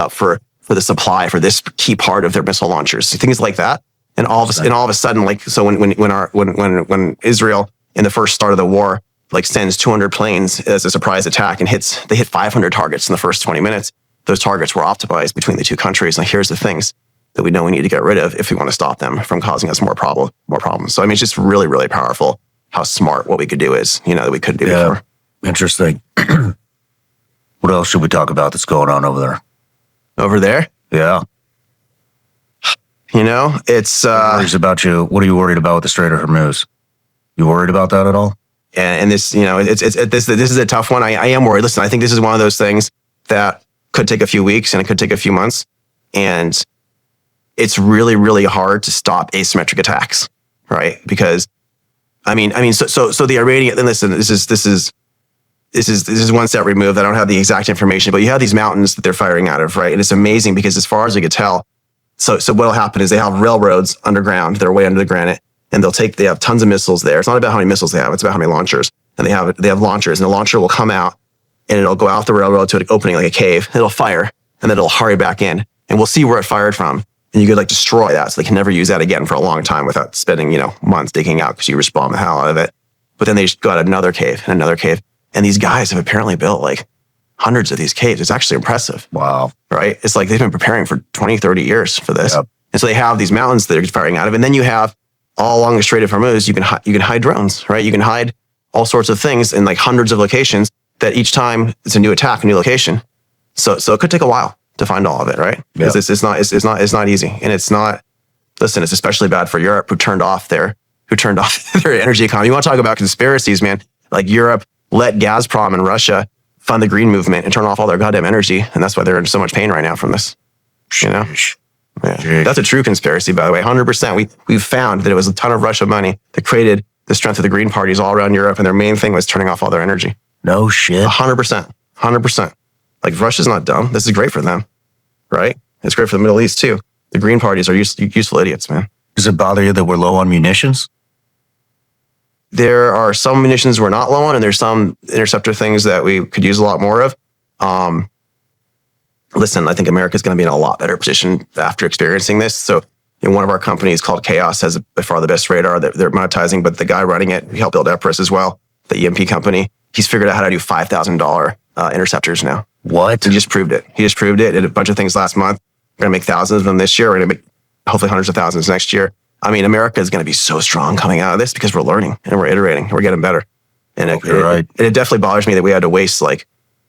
up for the supply for this key part of their missile launchers, things like that. And all of a sudden, like, so when Israel in the first start of the war, like, sends 200 planes as a surprise attack and they hit 500 targets in the first 20 minutes. Those targets were optimized between the two countries. Like, here's the things that we know we need to get rid of if we want to stop them from causing us more problems. So, I mean, it's just really, really powerful how smart what we could do is, that we couldn't do before. Interesting. What else should we talk about that's going on over there? Over there? Yeah. It's... What are you worried about with the Strait of Hormuz? You worried about that at all? And this, this is a tough one. I am worried. Listen, I think this is one of those things that could take a few weeks and it could take a few months. And it's really, really hard to stop asymmetric attacks, right? Because, so the Iranian, and listen, this is one step removed. I don't have the exact information, but you have these mountains that they're firing out of, right? And it's amazing because as far as I could tell, so what'll happen is they have railroads underground. They're way under the granite, and they have tons of missiles there. It's not about how many missiles they have. It's about how many launchers. And they have launchers, and the launcher will come out and it'll go out the railroad to an opening like a cave. It'll fire, and then it'll hurry back in, and we'll see where it fired from. And you could destroy that, so they can never use that again for a long time without spending, months digging out because you just bomb the hell out of it. But then they just go out another cave and another cave. And these guys have apparently built hundreds of these caves. It's actually impressive. Wow. Right? It's like they've been preparing for 20, 30 years for this. Yep. And so they have these mountains that they're firing out of. And then you have all along the Strait of Hormuz, you can hide drones, right? You can hide all sorts of things in hundreds of locations that each time it's a new attack, a new location. So it could take a while to find all of it, right? Because it's not easy. And it's especially bad for Europe who turned off their energy economy. You want to talk about conspiracies, man? Europe let Gazprom and Russia fund the green movement and turn off all their goddamn energy. And that's why they're in so much pain right now from this. Yeah. That's a true conspiracy, by the way, 100%. We've found that it was a ton of Russia money that created the strength of the green parties all around Europe. And their main thing was turning off all their energy. No shit. 100%. Russia's not dumb. This is great for them, right? It's great for the Middle East too. The green parties are useful idiots, man. Does it bother you that we're low on munitions? There are some munitions we're not low on, and there's some interceptor things that we could use a lot more of. Listen, I think America's going to be in a lot better position after experiencing this. So, one of our companies called Chaos has by far the best radar that they're monetizing, but the guy running it, he helped build Epirus as well, the EMP company. He's figured out how to do $5,000 interceptors now. What? He just proved it. Did a bunch of things last month. We're going to make thousands of them this year. We're going to make hopefully hundreds of thousands next year. I mean, America is going to be so strong coming out of this because we're learning and we're iterating. We're getting better. And it definitely bothers me that we had to waste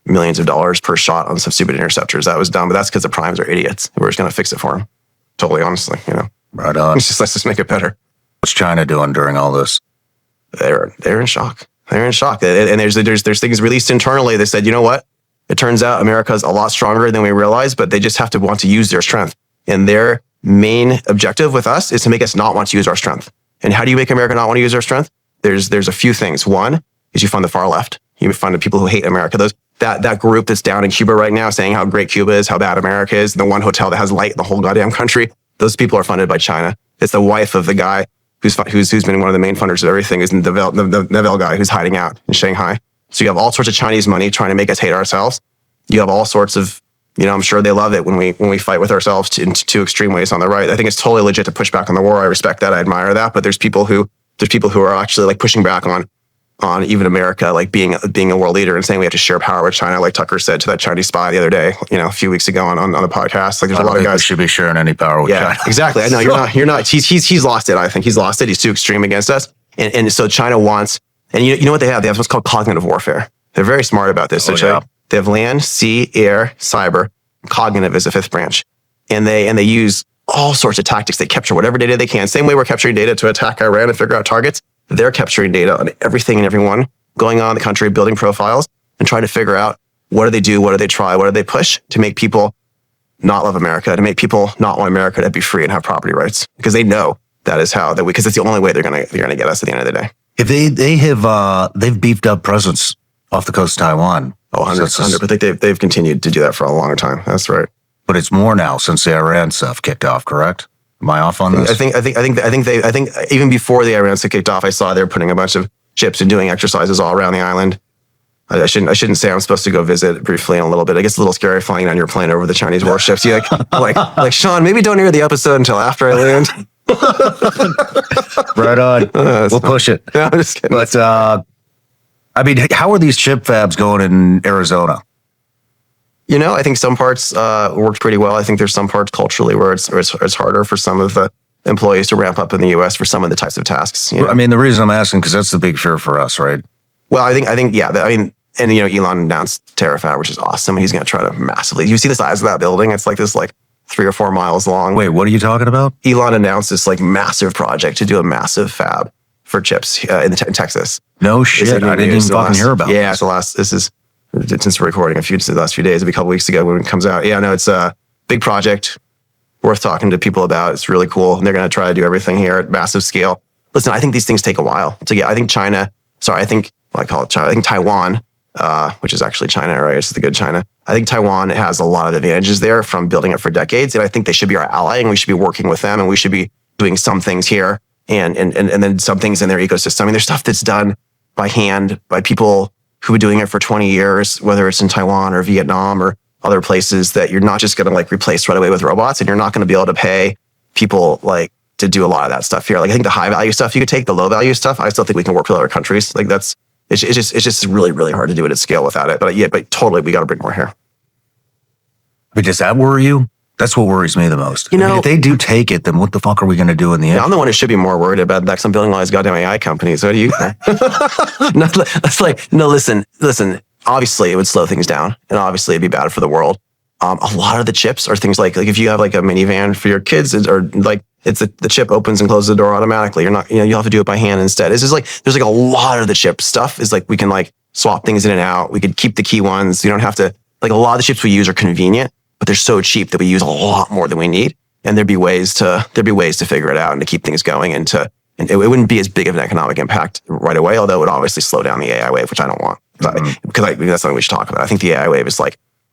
millions of dollars per shot on some stupid interceptors. That was dumb, but that's because the primes are idiots. We're just going to fix it for them. Totally, honestly, Right on. Let's just make it better. What's China doing during all this? They're in shock. They're in shock. And there's things released internally that said, you know what? It turns out America's a lot stronger than we realize, but they just have to want to use their strength. And their main objective with us is to make us not want to use our strength. And how do you make America not want to use our strength? There's a few things. One is you fund the far left. You fund the people who hate America. That group that's down in Cuba right now saying how great Cuba is, how bad America is, the one hotel that has light in the whole goddamn country. Those people are funded by China. It's the wife of the guy who's been one of the main funders of everything, is the Neville guy who's hiding out in Shanghai. So you have all sorts of Chinese money trying to make us hate ourselves. You have all sorts of, I'm sure they love it when we fight with ourselves in two extreme ways on the right. I think it's totally legit to push back on the war. I respect that. I admire that. But there's people who are actually pushing back on even America, being a world leader and saying we have to share power with China, like Tucker said to that Chinese spy the other day, a few weeks ago on the podcast. There's a lot of guys we should be sharing any power with China. Exactly. I know you're not. He's lost it. I think he's lost it. He's too extreme against us. And so China wants, and you know what they have? They have what's called cognitive warfare. They're very smart about this. They have land, sea, air, cyber. Cognitive is a fifth branch. And they use all sorts of tactics. They capture whatever data they can. Same way we're capturing data to attack Iran and figure out targets. They're capturing data on everything and everyone going on in the country, building profiles and trying to figure out what do they do, what do they try, what do they push to make people not love America, to make people not want America to be free and have property rights, because they know that is how because it's the only way they're gonna get us at the end of the day. If they've beefed up presence off the coast of Taiwan. Oh, 100%. But they've continued to do that for a long time. That's right. But it's more now since the Iran stuff kicked off, correct? Am I off on this? I think even before the Iran stuff kicked off, I saw they're putting a bunch of ships and doing exercises all around the island. I shouldn't say I'm supposed to go visit briefly in a little bit. It gets a little scary flying on your plane over the Chinese warships. You like Shawn, maybe don't air the episode until after I land. Right on. We'll push it. Yeah, I'm just kidding. But I mean, how are these chip fabs going in Arizona? I think some parts worked pretty well. I think there's some parts culturally where it's harder for some of the employees to ramp up in the U.S. for some of the types of tasks. I mean, the reason I'm asking, because that's the big fear for us, right? Well, I think, yeah. And Elon announced Terrafab, which is awesome. He's going to try to massively. You see the size of that building? It's like this, 3 or 4 miles long. Wait, what are you talking about? Elon announced this massive project to do a massive fab for chips in Texas. No shit, I didn't even fucking hear about. Yeah, since we're recording the last few days, it'll be a couple weeks ago when it comes out. Yeah, no, it's a big project, worth talking to people about. It's really cool. And they're going to try to do everything here at massive scale. Listen, I think these things take a while to get. I think I call it China. I think Taiwan, which is actually China, right? It's the good China. I think Taiwan has a lot of advantages there from building it for decades. And I think they should be our ally and we should be working with them and we should be doing some things here and then some things in their ecosystem. I mean, there's stuff that's done by hand by people who've been doing it for 20 years, whether it's in Taiwan or Vietnam or other places that you're not just going to replace right away with robots and you're not going to be able to pay people to do a lot of that stuff here. I think the high value stuff you could take, the low value stuff, I still think we can work with other countries. It's just really, really hard to do it at scale without it. But totally, we got to bring more here. But does that worry you? That's what worries me the most. If they do take it, then what the fuck are we going to do in the end? I'm the one who should be more worried about that because I'm building all these goddamn AI companies. What do you think? Listen, obviously it would slow things down and obviously it'd be bad for the world. A lot of the chips are things like if you have a minivan for your kids or it's the chip opens and closes the door automatically. You're not, you'll have to do it by hand instead. It's just there's a lot of the chip stuff is we can swap things in and out. We could keep the key ones. You don't have to, a lot of the chips we use are convenient, but they're so cheap that we use a lot more than we need. And there'd be ways to figure it out and to keep things going and it wouldn't be as big of an economic impact right away, although it would obviously slow down the AI wave, which I don't want. Because that's something we should talk about. I think the AI wave is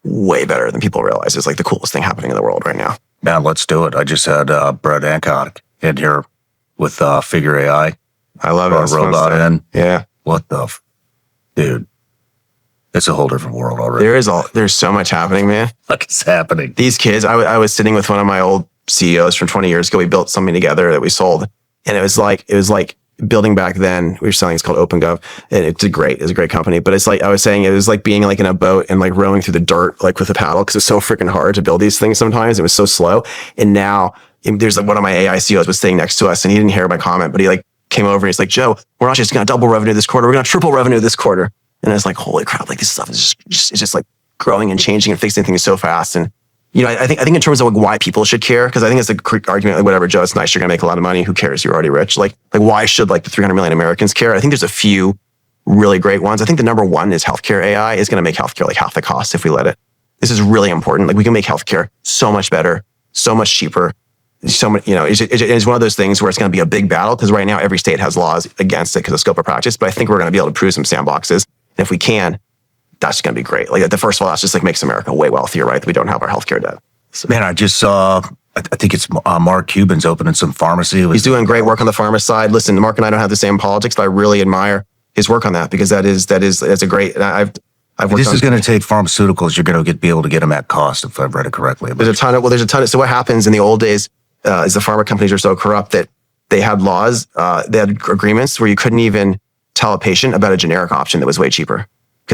way better than people realize. It's the coolest thing happening in the world right now. Man, let's do it. I just had Brett Hancock in here with Figure AI. I love it. Robot in. Yeah. What the dude? It's a whole different world already. There's so much happening, man. What is happening? These kids, I was sitting with one of my old CEOs from 20 years ago. We built something together that we sold. And it was like building back then. We were selling, it's called OpenGov. And it's a great company. But it's I was saying, it was like being in a boat and rowing through the dirt, with a paddle, because it's so freaking hard to build these things sometimes. It was so slow. And now there's one of my AI CEOs was sitting next to us and he didn't hear my comment, but he came over and he's like, Joe, we're not just going to double revenue this quarter. We're going to triple revenue this quarter. And it's holy crap, this stuff is just growing and changing and fixing things so fast. And, I think in terms of why people should care, because I think it's a quick argument, whatever, Joe, it's nice, you're going to make a lot of money. Who cares? You're already rich. Why should the 300 million Americans care? I think there's a few really great ones. I think the number one is healthcare AI is going to make healthcare half the cost if we let it. This is really important. We can make healthcare so much better, so much cheaper. So much, it's one of those things where it's going to be a big battle because right now every state has laws against it because of scope of practice. But I think we're going to be able to prove some sandboxes. And if we can, that's going to be great. First of all, that's just makes America way wealthier, right? That we don't have our healthcare debt. So, man, I just saw, I think it's Mark Cuban's opening some pharmacy. He's doing great work on the pharma side. Listen, Mark and I don't have the same politics, but I really admire his work on that because that's a great, I've worked this is going to take pharmaceuticals. You're going to be able to get them at cost, if I've read it correctly. There's a ton of, so what happens in the old days is the pharma companies are so corrupt that they had laws, they had agreements where you couldn't even tell a patient about a generic option that was way cheaper.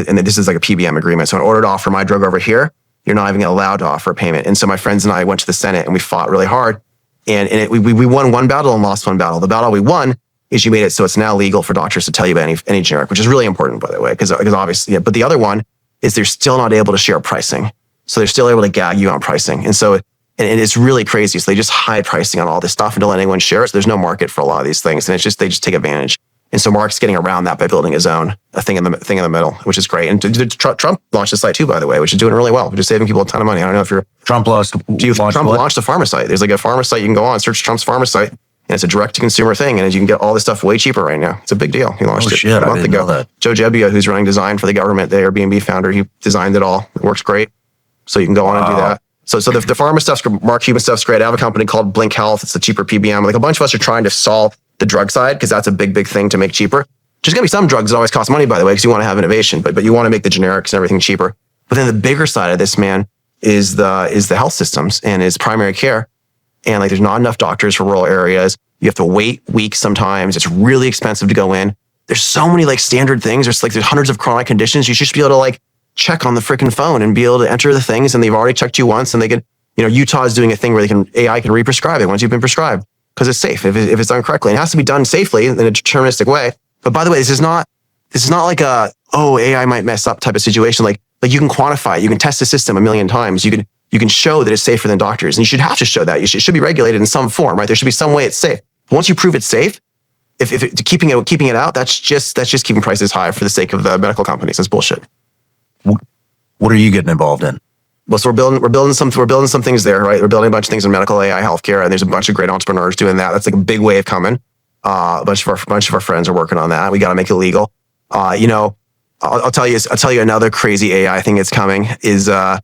And this is a PBM agreement. So in order to offer my drug over here, you're not even allowed to offer a payment. And so my friends and I went to the Senate and we fought really hard. And we won one battle and lost one battle. The battle we won is you made it so it's now legal for doctors to tell you about any generic, which is really important, by the way, because obviously, yeah. But the other one is they're still not able to share pricing. So they're still able to gag you on pricing. And so and it's really crazy. So they just hide pricing on all this stuff and don't let anyone share it. So there's no market for a lot of these things. And they just take advantage. And so Mark's getting around that by building his own thing in the middle, which is great. And Trump launched a site too, by the way, which is doing really well, which is saving people a ton of money. I don't know if you're Trump launched a pharma site. There's a pharma site you can go on, search Trump's pharma site, and it's a direct to consumer thing, and you can get all this stuff way cheaper right now. It's a big deal. He launched it a month ago. Joe Gebbia, who's running design for the government, the Airbnb founder, he designed it all. It works great. So you can go on and do that. So the pharma stuff's Mark Cuban stuff's great. I have a company called Blink Health. It's the cheaper PBM. A bunch of us are trying to solve the drug side because that's a big thing to make cheaper. There's going to be some drugs that always cost money, by the way, because you want to have innovation, but you want to make the generics and everything cheaper. But then the bigger side of this, man, is the health systems and is primary care. And like, there's not enough doctors for rural areas. You have to wait weeks sometimes. It's really expensive to go in. There's so many like standard things. There's hundreds of chronic conditions. You should just be able to like check on the freaking phone and be able to enter the things. And they've already checked you once, and they can, Utah is doing a thing where AI can re-prescribe it once you've been prescribed because it's safe if it's done correctly. And it has to be done safely in a deterministic way. But by the way, this is not like AI might mess up type of situation. Like you can quantify it. You can test the system a million times. You can show that it's safer than doctors, and you should have to show that. It should be regulated in some form, right? There should be some way it's safe. But once you prove it's safe, if keeping it out, that's just keeping prices high for the sake of the medical companies. That's bullshit. What are you getting involved in? Well, so we're building some things there, right? We're building a bunch of things in medical AI, healthcare, and there's a bunch of great entrepreneurs doing that. That's like a big wave coming. A bunch of our friends are working on that. We got to make it legal. I'll tell you another crazy AI thing that's coming is have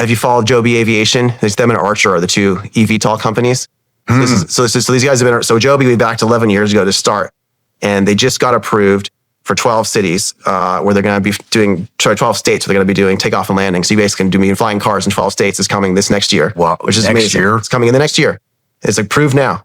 you followed Joby Aviation? There's them and Archer are the two eVTOL companies. So these guys have been, so Joby, we backed 11 years ago to start, and they just got approved for 12 cities where they're going to be doing, 12 states where they're going to be doing takeoff and landing. So you basically can do flying cars in 12 states is coming this next year. Wow. Which is amazing. Year? It's coming in the next year. It's approved now.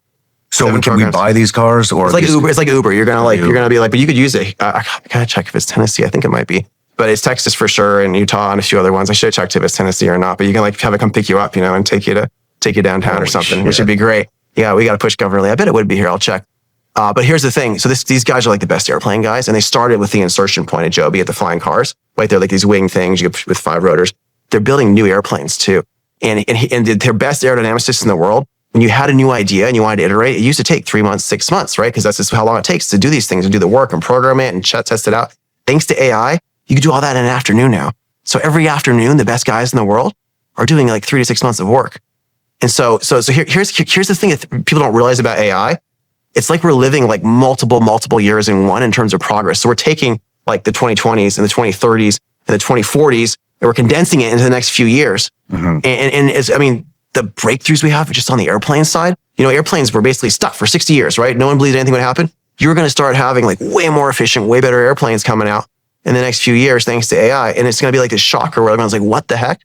So can we buy these cars, or it's like Uber? It's like Uber. You're gonna be like, but you could use it. I gotta check if it's Tennessee. I think it might be, but it's Texas for sure, and Utah and a few other ones. I should have checked if it's Tennessee or not. But you can like have it come pick you up, and take you downtown or something, which would be great. Yeah, we got to push government. I bet it would be here. I'll check. But here's the thing. So these guys are like the best airplane guys, and they started with the insertion point at Joby at the flying cars. Right, they're like these wing things with 5 rotors. They're building new airplanes too, and their best aerodynamicists in the world. When you had a new idea and you wanted to iterate, it used to take 3 months, 6 months, right? Because that's just how long it takes to do these things and do the work and program it and test it out. Thanks to AI, you can do all that in an afternoon now. So every afternoon, the best guys in the world are doing like 3 to 6 months of work. And so here's the thing that people don't realize about AI. It's like we're living like multiple years in one in terms of progress. So we're taking like the 2020s and the 2030s and the 2040s, and we're condensing it into the next few years. Mm-hmm. And it's, the breakthroughs we have just on the airplane side, airplanes were basically stuck for 60 years, right? No one believed anything would happen. You're going to start having like way more efficient, way better airplanes coming out in the next few years, thanks to AI. And it's going to be like this shocker where everyone's like, what the heck?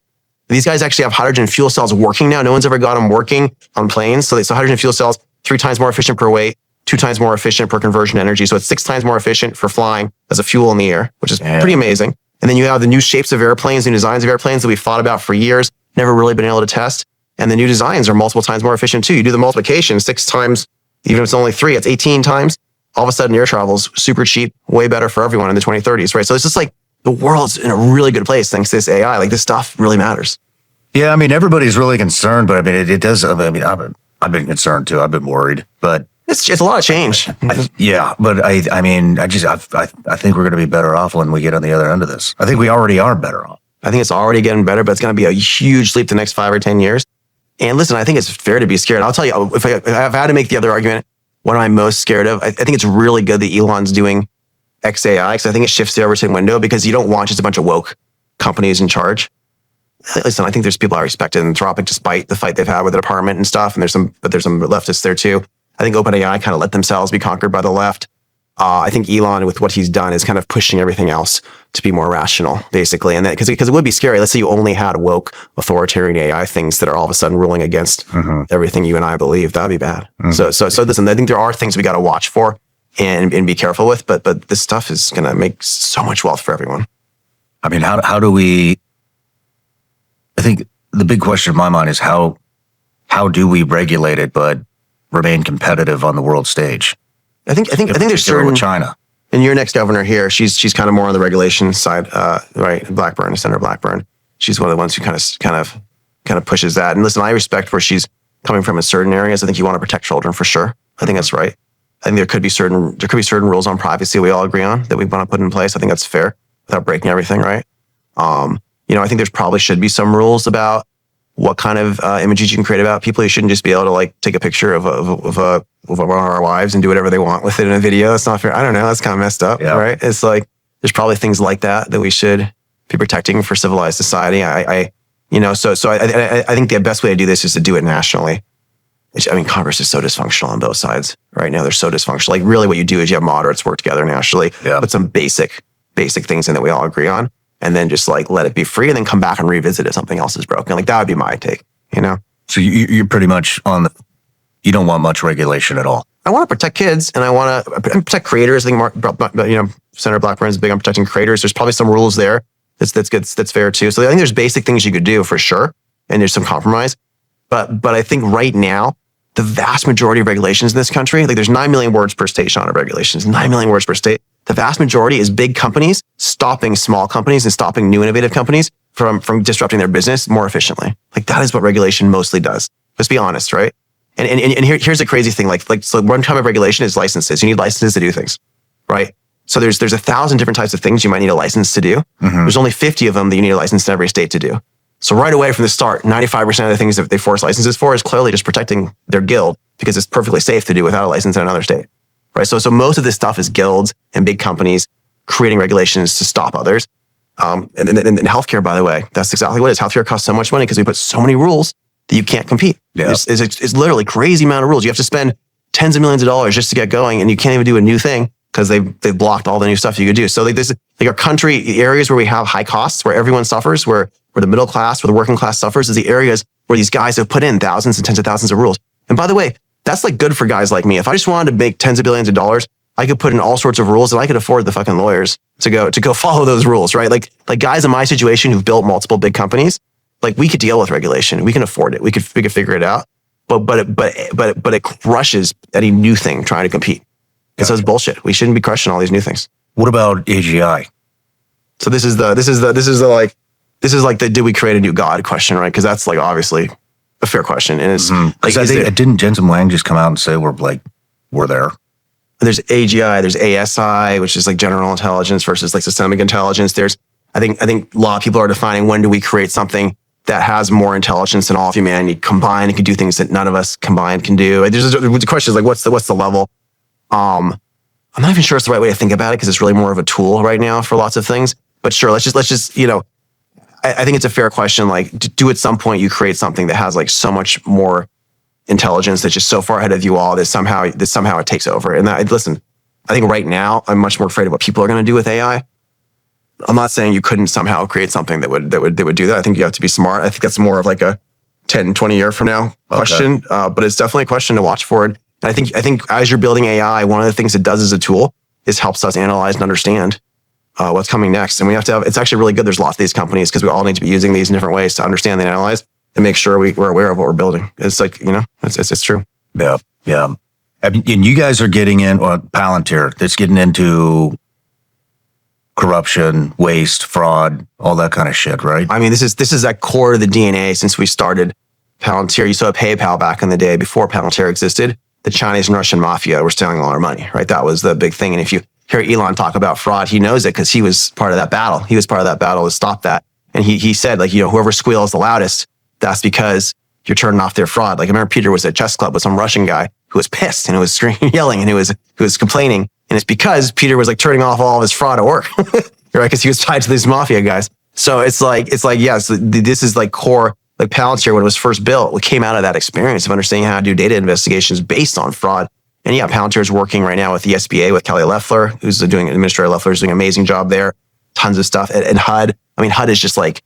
These guys actually have hydrogen fuel cells working now. No one's ever got them working on planes. So hydrogen fuel cells, 3 times more efficient per weight, 2 times more efficient per conversion energy. So it's 6 times more efficient for flying as a fuel in the air, which is pretty amazing. And then you have the new shapes of airplanes and designs of airplanes that we've thought about for years, never really been able to test. And the new designs are multiple times more efficient too. You do the multiplication 6 times, even if it's only 3, it's 18 times. All of a sudden air travel's super cheap, way better for everyone in the 2030s, right? So it's just like the world's in a really good place thanks to this AI. Like this stuff really matters. Yeah, everybody's really concerned, but it does. I've been concerned too. I've been worried, but it's a lot of change. But I think we're going to be better off when we get on the other end of this. I think we already are better off. I think it's already getting better, but it's going to be a huge leap the next 5 or 10 years. And listen, I think it's fair to be scared. I'll tell you, if I had to make the other argument, what am I most scared of? I think it's really good that Elon's doing XAI, because I think it shifts the Overton window, because you don't want just a bunch of woke companies in charge. Listen, I think there's people I respect in Anthropic, despite the fight they've had with the department and stuff. And there's some leftists there too. I think OpenAI kind of let themselves be conquered by the left. I think Elon, with what he's done, is kind of pushing everything else to be more rational, basically. And that because it would be scary. Let's say you only had woke authoritarian AI things that are all of a sudden ruling against everything you and I believe. That'd be bad. So listen, I think there are things we got to watch for and be careful with. But this stuff is going to make so much wealth for everyone. How do we? I think the big question in my mind is how do we regulate it but remain competitive on the world stage? I think there's certain with China. And your next governor here, she's kind of more on the regulation side, right? Blackburn, Senator Blackburn. She's one of the ones who kind of pushes that. And listen, I respect where she's coming from in certain areas. I think you want to protect children for sure. I think that's right. I think there could be certain rules on privacy we all agree on that we want to put in place. I think that's fair without breaking everything, right? I think there's probably should be some rules about what kind of images you can create about people. You shouldn't just be able to like take a picture of one of our wives and do whatever they want with it in a video. That's not fair. I don't know. That's kind of messed up, right? It's like there's probably things like that we should be protecting for civilized society. So I think the best way to do this is to do it nationally. I mean, Congress is so dysfunctional on both sides right now. They're so dysfunctional. Like really what you do is you have moderates work together nationally, put some basic things in that we all agree on, and then just like let it be free and then come back and revisit if something else is broken. Like that would be my take, So you're pretty much you don't want much regulation at all. I want to protect kids and I want to protect creators. I think Senator Blackburn is big on protecting creators. There's probably some rules there that's good. That's fair too. So I think there's basic things you could do for sure. And there's some compromise. But I think right now, the vast majority of regulations in this country, like there's 9 million words per state, Shawn, of regulations, 9 million words per state. The vast majority is big companies stopping small companies and stopping new innovative companies from disrupting their business more efficiently. Like that is what regulation mostly does. Let's be honest, right? And here's the crazy thing. So one type of regulation is licenses. You need licenses to do things, right? So there's 1,000 different types of things you might need a license to do. Mm-hmm. There's only 50 of them that you need a license in every state to do. So right away from the start, 95% of the things that they force licenses for is clearly just protecting their guild because it's perfectly safe to do without a license in another state, right? So most of this stuff is guilds and big companies creating regulations to stop others. And healthcare, by the way, that's exactly what it is. Healthcare costs so much money because we put so many rules that you can't compete. Yeah. It's literally crazy amount of rules. You have to spend tens of millions of dollars just to get going, and you can't even do a new thing because they've blocked all the new stuff you could do. So our country, areas where we have high costs, where everyone suffers, where the middle class, where the working class suffers, is the areas where these guys have put in thousands and tens of thousands of rules. And by the way, that's like good for guys like me. If I just wanted to make tens of billions of dollars, I could put in all sorts of rules and I could afford the fucking lawyers to go follow those rules, right? Like guys in my situation who've built multiple big companies, like we could deal with regulation. We can afford it. We could figure it out. But it crushes any new thing trying to compete. And so it's bullshit. We shouldn't be crushing all these new things. What about AGI? So this is like the did we create a new God question, right? Because that's like obviously a fair question. And it's didn't Jensen Huang just come out and say we're there? There's AGI, there's ASI, which is like general intelligence versus like systemic intelligence. I think a lot of people are defining when do we create something that has more intelligence than all of humanity combined and can do things that none of us combined can do. The question is like, what's the level? I'm not even sure it's the right way to think about it because it's really more of a tool right now for lots of things. But sure, let's just I think it's a fair question. Like, do at some point you create something that has like so much more intelligence that's just so far ahead of you all that somehow it takes over. And listen, I think right now I'm much more afraid of what people are going to do with AI. I'm not saying you couldn't somehow create something that would do that. I think you have to be smart. I think that's more of like a 10, 20 year from now question. Okay. But it's definitely a question to watch for. And I think as you're building AI, one of the things it does as a tool is helps us analyze and understand what's coming next. And we have to it's actually really good. There's lots of these companies because we all need to be using these in different ways to understand and analyze and make sure we're aware of what we're building. It's like, it's true. Yeah. Yeah. And you guys are getting in, or Palantir, that's getting into corruption, waste, fraud, all that kind of shit, right? I mean, this is at core of the DNA since we started Palantir. You saw PayPal back in the day before Palantir existed. The Chinese and Russian mafia were stealing all our money, right? That was the big thing. And if you hear Elon talk about fraud, he knows it because he was part of that battle. He was part of that battle to stop that. And he said, like, whoever squeals the loudest, that's because you're turning off their fraud. Like, I remember Peter was at chess club with some Russian guy who was pissed and who was screaming, yelling, and who was complaining. And it's because Peter was like turning off all of his fraud at work, right? Because he was tied to these mafia guys. So it's like, yes, this is like core, like Palantir, when it was first built, it came out of that experience of understanding how to do data investigations based on fraud. And yeah, Palantir is working right now with the SBA, with Kelly Loeffler, Administrator Loeffler is doing an amazing job there. Tons of stuff. And HUD, I mean, HUD is just like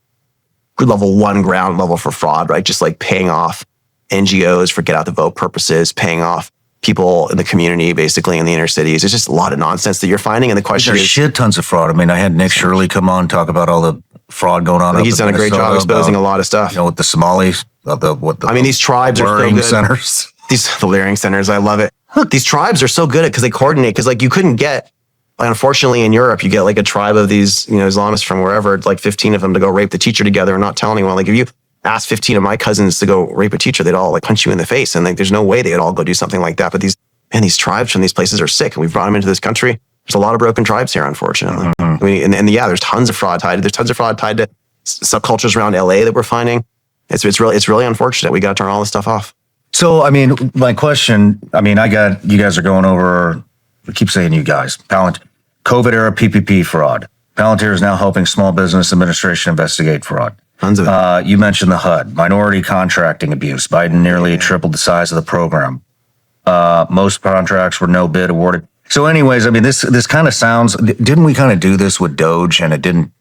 level 1 ground level for fraud, right? Just like paying off NGOs for get out the vote purposes, paying off people in the community, basically in the inner cities. It's just a lot of nonsense that you're finding. And the question There's shit tons of fraud. I mean, I had Nick Shirley come on, talk about all the fraud going on. He's done a great job exposing a lot of stuff. With the Somalis, these tribes are so good. Centers. The Leering centers, I love it. Look, these tribes are so good at because they coordinate. Because like you couldn't get, unfortunately, in Europe, you get like a tribe of these Islamists from wherever, like 15 of them to go rape the teacher together and not tell anyone. Like if you ask 15 of my cousins to go rape a teacher, they'd all like punch you in the face. And like there's no way they'd all go do something like that. But these tribes from these places are sick, and we've brought them into this country. There's a lot of broken tribes here, unfortunately. Mm-hmm. I mean, and there's tons of fraud tied. There's tons of fraud tied to subcultures around LA that we're finding. It's really unfortunate. We got to turn all this stuff off. So, I mean, my question, you guys are going over, I keep saying you guys, Palantir, COVID era PPP fraud. Palantir is now helping Small Business Administration investigate fraud. Tons of it. You mentioned the HUD, minority contracting abuse. Biden nearly tripled the size of the program. Most contracts were no bid awarded. So anyways, I mean, this kind of sounds, didn't we kind of do this with Doge and it didn't?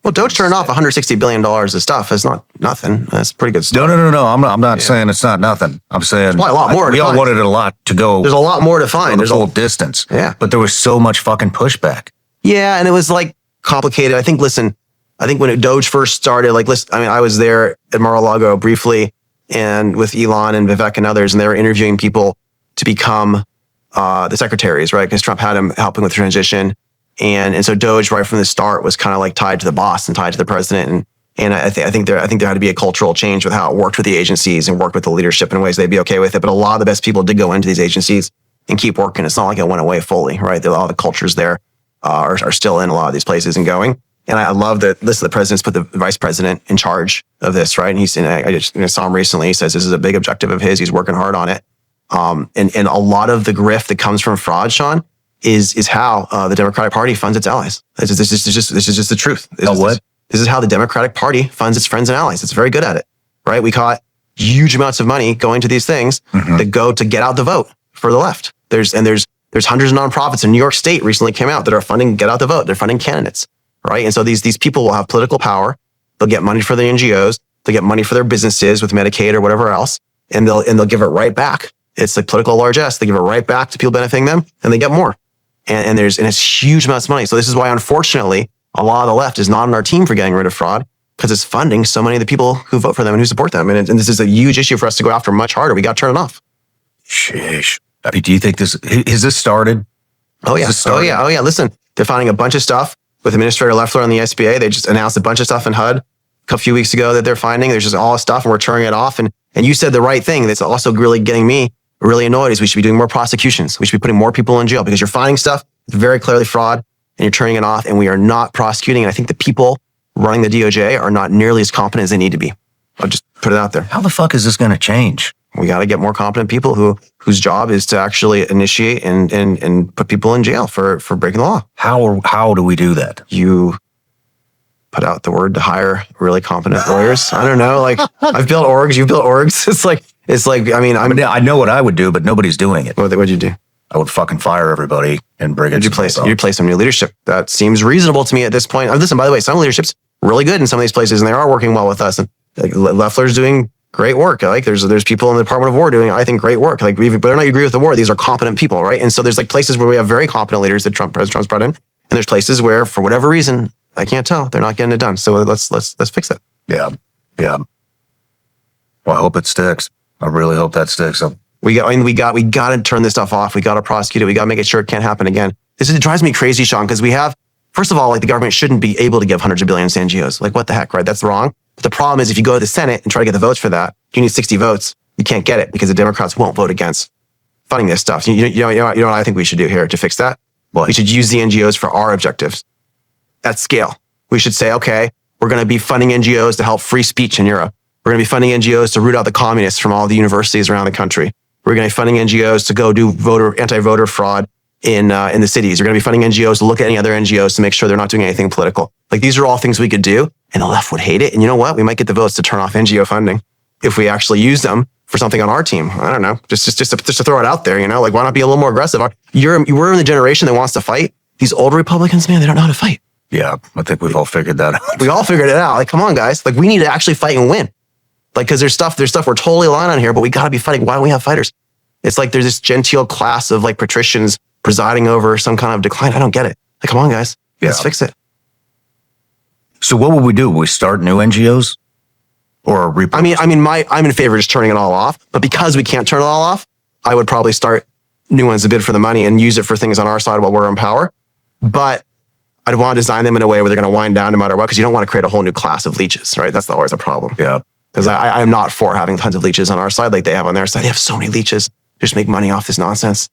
Well, Doge turned off $160 billion of stuff. It's not nothing. That's pretty good stuff. No. I'm not saying it's not nothing. I'm saying probably a lot more. We all wanted a lot to go. There's a lot more to find. There's a whole distance. Yeah. But there was so much fucking pushback. Yeah. And it was like complicated. I think when Doge first started, I was there at Mar-a-Lago briefly and with Elon and Vivek and others, and they were interviewing people to become the secretaries, right? Because Trump had him helping with the transition. And so Doge right from the start was kind of like tied to the boss and tied to the president. And I think there had to be a cultural change with how it worked with the agencies and worked with the leadership in ways they'd be okay with it. But a lot of the best people did go into these agencies and keep working. It's not like it went away fully, right? A lot of the cultures there are still in a lot of these places and going. And I love that the president's put the vice president in charge of this, right? And I just saw him recently. He says this is a big objective of his. He's working hard on it. And a lot of the grift that comes from fraud, Shawn, is how the Democratic Party funds its allies. This is just the truth. This is how the Democratic Party funds its friends and allies. It's very good at it, right? We caught huge amounts of money going to these things that go to get out the vote for the left. There's hundreds of nonprofits in New York State recently came out that are funding get out the vote. They're funding candidates, right? And so these people will have political power. They'll get money for their NGOs. They'll get money for their businesses with Medicaid or whatever else, and they'll give it right back. It's like political largesse. They give it right back to people benefiting them, and they get more. And it's huge amounts of money. So this is why, unfortunately, a lot of the left is not on our team for getting rid of fraud, because it's funding so many of the people who vote for them and who support them. And this is a huge issue for us to go after much harder. We got to turn it off. Sheesh. I mean, do you think has this started? Oh yeah. Listen, they're finding a bunch of stuff with Administrator Loeffler on the SBA. They just announced a bunch of stuff in HUD a few weeks ago that they're finding. There's just all this stuff, and we're turning it off. And you said the right thing. That's also really getting me really annoyed is we should be doing more prosecutions. We should be putting more people in jail because you're finding stuff that's very clearly fraud and you're turning it off, and we are not prosecuting. And I think the people running the DOJ are not nearly as competent as they need to be. I'll just put it out there. How the fuck is this going to change? We got to get more competent people whose job is to actually initiate and put people in jail for breaking the law. How do we do that? You put out the word to hire really competent lawyers. I don't know. Like I've built orgs. You've built orgs. It's like, I know what I would do, but nobody's doing it. What'd you do? I would fucking fire everybody and bring it. You place some new leadership. That seems reasonable to me at this point. Listen, by the way, some leadership's really good in some of these places, and they are working well with us. And like Loeffler's doing great work. Like there's people in the Department of War doing, I think, great work. Like whether or not you agree with the war, these are competent people, right? And so there's like places where we have very competent leaders that President Trump's brought in, and there's places where, for whatever reason, I can't tell, they're not getting it done. So let's fix it. Yeah. Well, I hope it sticks. I really hope that sticks. We got to turn this stuff off. We got to prosecute it. We got to make sure it can't happen again. It drives me crazy, Shawn, because we have, first of all, like the government shouldn't be able to give hundreds of billions to NGOs. Like what the heck, right? That's wrong. But the problem is if you go to the Senate and try to get the votes for that, you need 60 votes. You can't get it because the Democrats won't vote against funding this stuff. You know what I think we should do here to fix that? What? We should use the NGOs for our objectives at scale. We should say, okay, we're going to be funding NGOs to help free speech in Europe. We're going to be funding NGOs to root out the communists from all the universities around the country. We're going to be funding NGOs to go do anti-voter fraud in the cities. We're going to be funding NGOs to look at any other NGOs to make sure they're not doing anything political. Like these are all things we could do, and the left would hate it. And you know what? We might get the votes to turn off NGO funding if we actually use them for something on our team. I don't know, just to throw it out there. Like why not be a little more aggressive? We're in the generation that wants to fight. These old Republicans, man, they don't know how to fight. Yeah, I think we've all figured that out. We all figured it out. Like, come on, guys. Like, we need to actually fight and win. Like, because there's stuff we're totally aligned on here, but we got to be fighting. Why don't we have fighters? It's like there's this genteel class of like patricians presiding over some kind of decline. I don't get it. Like, come on, guys. Let's fix it. So what would we do? Would we start new NGOs? Or I'm in favor of just turning it all off. But because we can't turn it all off, I would probably start new ones to bid for the money and use it for things on our side while we're in power. But I'd want to design them in a way where they're going to wind down no matter what, because you don't want to create a whole new class of leeches, right? That's always a problem. Yeah. Because I'm not for having tons of leeches on our side like they have on their side. They have so many leeches. They just make money off this nonsense.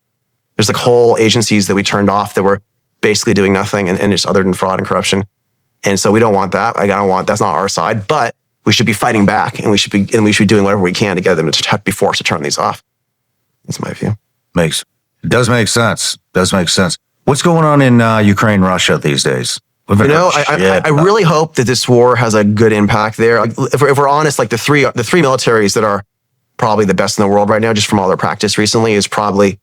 There's like whole agencies that we turned off that were basically doing nothing and just other than fraud and corruption. And so we don't want that. That's not our side, but we should be fighting back, and we should be doing whatever we can to get them to be forced to turn these off. That's my view. Does make sense. What's going on in Ukraine, Russia these days? You know, I really hope that this war has a good impact there. Like, if we're honest, like the three militaries that are probably the best in the world right now, just from all their practice recently, is probably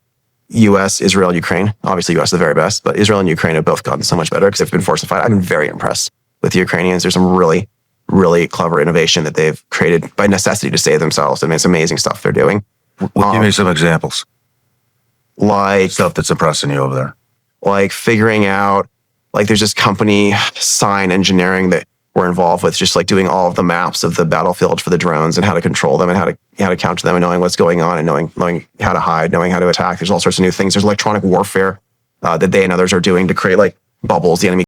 U.S., Israel, and Ukraine. Obviously, U.S. is the very best, but Israel and Ukraine have both gotten so much better because they've been forced to fight. I've been very impressed with the Ukrainians. There's some really, really clever innovation that they've created by necessity to save themselves. I mean, it's amazing stuff they're doing. Give me some examples. Like Stuff that's impressing you over there. Like figuring out, like there's this company, Sign Engineering, that we're involved with, just like doing all of the maps of the battlefield for the drones and how to control them and how to counter them and knowing what's going on and knowing how to hide, knowing how to attack. There's all sorts of new things. There's electronic warfare that they and others are doing to create like bubbles. The enemy